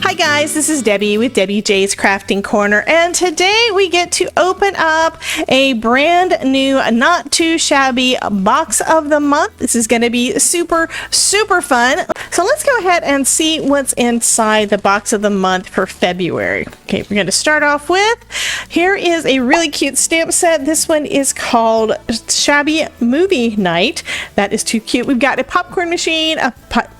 Hi guys, this is Debbie with Debbie J's Crafting Corner, and today we get to open up a brand new Not Too Shabby box of the month. This is going to be super fun. So let's go ahead and see what's inside the box of the month for February. Okay, we're going to start off with, here is a really cute stamp set. This one is called Shabby Movie Night. That is too cute. We've got a popcorn machine, a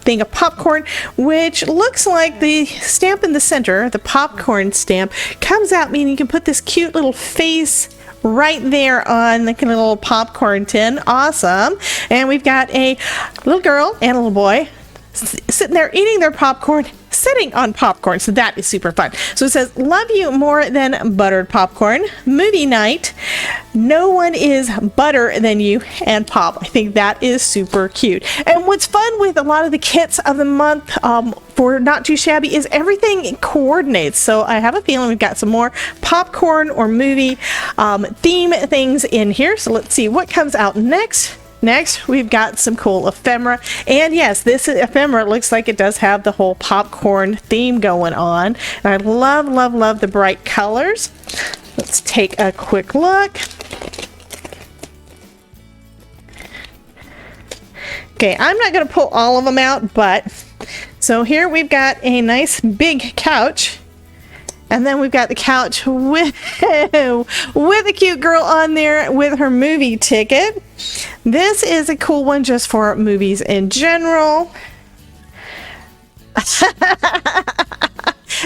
thing of popcorn, which looks like the stamp in the center, the popcorn stamp, comes out, meaning you can put this cute little face right there on the little popcorn tin. Awesome. And we've got a little girl and a little boy sitting there eating their popcorn, sitting on popcorn, so that is super fun. So it says, love you more than buttered popcorn, movie night, no one is butter than you, and pop. I think that is super cute. And what's fun with a lot of the kits of the month for Not Too Shabby is everything coordinates. So I have a feeling we've got some more popcorn or movie theme things in here. So let's see what comes out next. Next, we've got some cool ephemera, and yes, this ephemera looks like it does have the whole popcorn theme going on, and I love the bright colors. Let's take a quick look. Okay, I'm not going to pull all of them out, but so here we've got a nice big couch. And then we've got the couch with a cute girl on there with her movie ticket. This is a cool one just for movies in general.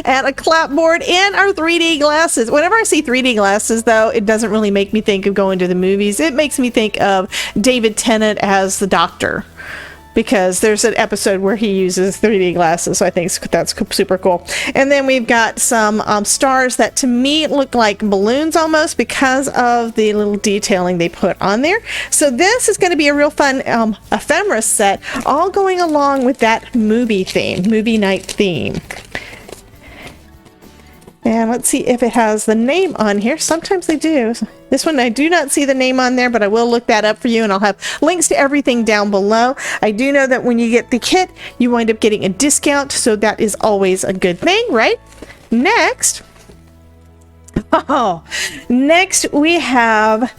And a clapboard and our 3D glasses. Whenever I see 3D glasses, though, it doesn't really make me think of going to the movies. It makes me think of David Tennant as the Doctor, because there's an episode where he uses 3D glasses, so I think that's super cool. And then we've got some stars that to me look like balloons almost because of the little detailing they put on there. So this is going to be a real fun ephemera set, all going along with that movie night theme. And let's see if it has the name on here. Sometimes they do. This one I do not see the name on there, but I will look that up for you, and I'll have links to everything down below. I do know that when you get the kit, you wind up getting a discount, so that is always a good thing, right? Next we have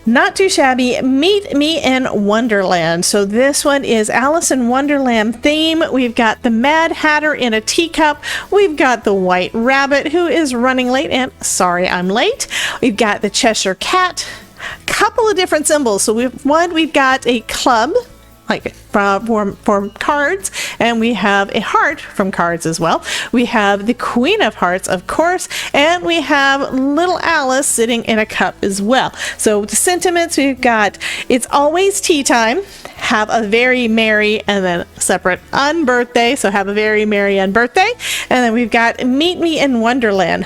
Not Too Shabby, Meet Me in Wonderland. So this one is Alice in Wonderland theme. We've got the Mad Hatter in a teacup. We've got the White Rabbit who is running late, and sorry I'm late. We've got the Cheshire Cat. Couple of different symbols. So we've got a club, like from cards, and we have a heart from cards as well. We have the Queen of Hearts, of course, and we have little Alice sitting in a cup as well. So the sentiments, we've got it's always tea time, have a very merry, and then separate unbirthday, so have a very merry unbirthday. And then we've got Meet Me in Wonderland.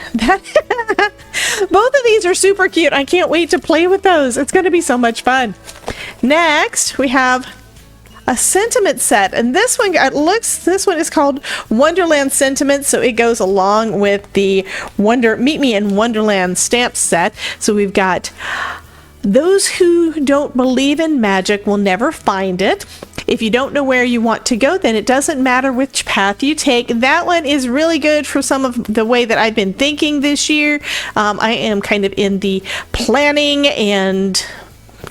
Both of these are super cute. I can't wait to play with those. It's going to be so much fun. Next, we have a sentiment set, and this one is called Wonderland Sentiment, so it goes along with the Meet Me in Wonderland stamp set. So we've got those who don't believe in magic will never find it. If you don't know where you want to go, then it doesn't matter which path you take. That one is really good for some of the way that I've been thinking this year. I am kind of in the planning and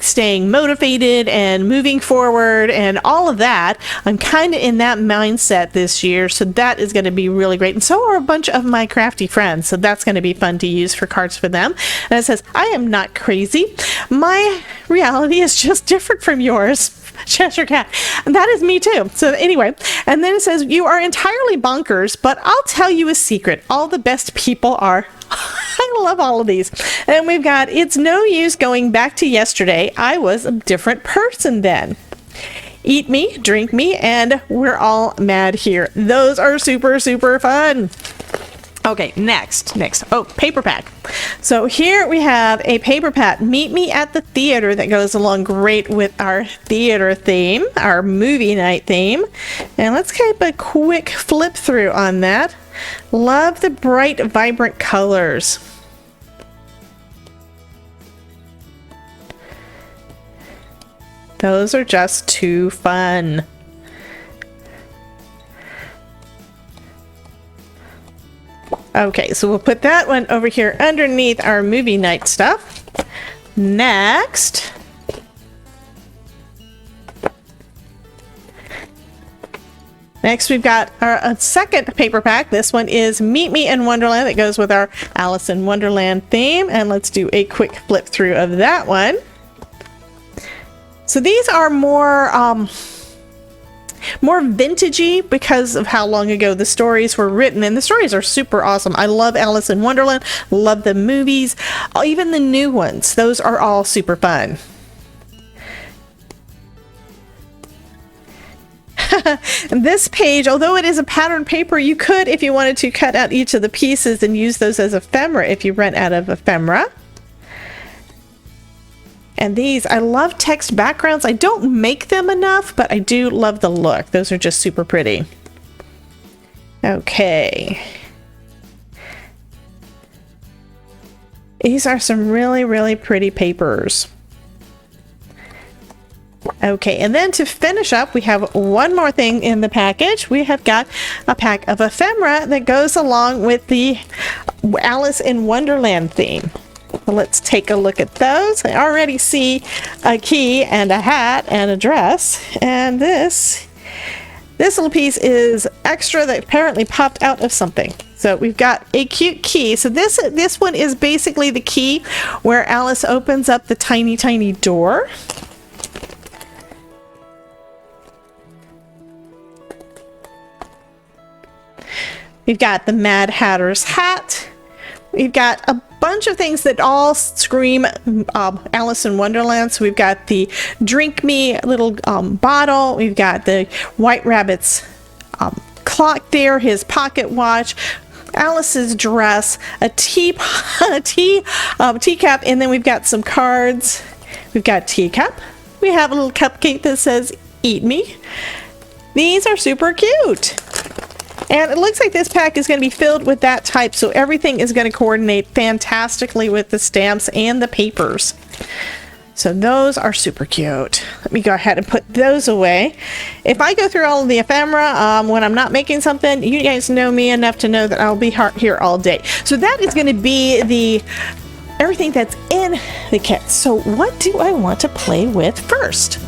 staying motivated and moving forward and all of that. I'm kind of in that mindset this year, so that is going to be really great. And so are a bunch of my crafty friends, so that's going to be fun to use for cards for them. And it says, I am not crazy. My reality is just different from yours. Cheshire Cat. And that is me too. So anyway, and then it says, you are entirely bonkers, but I'll tell you a secret. All the best people are. I love all of these. And we've got, it's no use going back to yesterday. I was a different person then. Eat me, drink me, and we're all mad here. Those are super fun. Okay, next. Oh, paper pack. So here we have a paper pack, Meet Me at the Theater, that goes along great with our theater theme, our movie night theme. And let's keep a quick flip through on that. Love the bright, vibrant colors. Those are just too fun. Okay, so we'll put that one over here underneath our movie night stuff. Next, we've got our second paper pack. This one is Meet Me in Wonderland. That goes with our Alice in Wonderland theme. And let's do a quick flip through of that one. So these are more vintagey because of how long ago the stories were written, and the stories are super awesome. I love Alice in Wonderland, love the movies, even the new ones. Those are all super fun. And this page, although it is a pattern paper, you could, if you wanted to, cut out each of the pieces and use those as ephemera if you run out of ephemera. And these, I love text backgrounds. I don't make them enough, but I do love the look. Those are just super pretty. Okay. These are some really, really pretty papers. Okay, and then to finish up, we have one more thing in the package. We have got a pack of ephemera that goes along with the Alice in Wonderland theme. Well, let's take a look at those. I already see a key and a hat and a dress, and this little piece is extra that apparently popped out of something. So we've got a cute key. So this one is basically the key where Alice opens up the tiny, tiny door. We've got the Mad Hatter's hat. We've got a bunch of things that all scream Alice in Wonderland. So we've got the Drink Me little bottle. We've got the White Rabbit's clock there, his pocket watch, Alice's dress, a teacup, and then we've got some cards. We've got teacup. We have a little cupcake that says "Eat Me." These are super cute. And it looks like this pack is going to be filled with that type, so everything is going to coordinate fantastically with the stamps and the papers. So those are super cute. Let me go ahead and put those away. If I go through all of the ephemera when I'm not making something, you guys know me enough to know that I'll be here all day. So that is going to be everything that's in the kit. So what do I want to play with first?